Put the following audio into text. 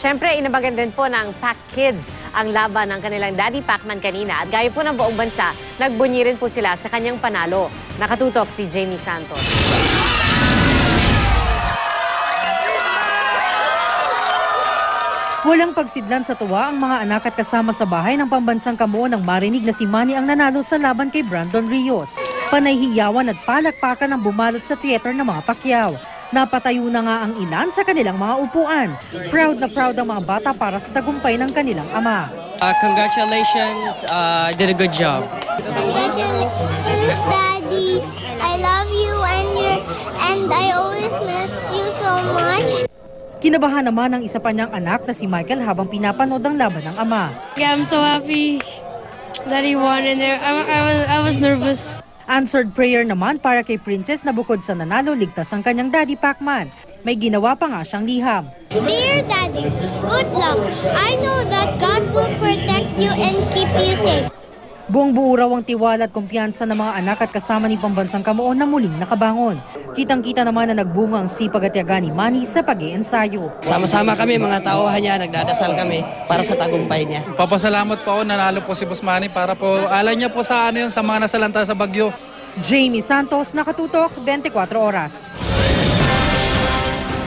Siyempre, inabagan din po ng Pac Kids ang laban ng kanilang Daddy Pacman kanina. At gaya po ng buong bansa, nagbunyi rin po sila sa kanyang panalo. Nakatutok si Jamie Santos. Walang pagsidlan sa tuwa ang mga anak at kasama sa bahay ng pambansang kamuo nang marinig na si Manny ang nanalo sa laban kay Brandon Rios. Panayhiyawan at palakpakan ang bumalot sa theater ng mga Pacquiao. Napatayo na nga ang ilan sa kanilang mga upuan. Proud na proud ang mga bata para sa tagumpay ng kanilang ama. Congratulations, did a good job. Congratulations, Daddy. I love you and I always miss you so much. Kinabahan naman ang isa pa niyang anak na si Michael habang pinapanood ang laban ng ama. Yeah, I'm so happy that he won and I was nervous. Answered prayer naman para kay Princess na bukod sa nanalo, ligtas ang kanyang Daddy Pacman. May ginawa pa nga siyang liham. Dear Daddy, good luck. I know that God will protect you and keep you safe. Buong buo raw ang tiwala at kumpiyansa ng mga anak at kasama ni pambansang kamuo na muling nakabangon. Kitang-kita naman na nagbunga ang sipag at yaga ni Manny sa pag-iensayo. Sama-sama kami, mga tauhan niya, nagdadasal kami para sa tagumpay niya. Papasalamat po ako, nanalo po si Boss Manny para po alay niya po sa sa mga nasalanta sa bagyo. Jamie Santos, Nakatutok, 24 Oras.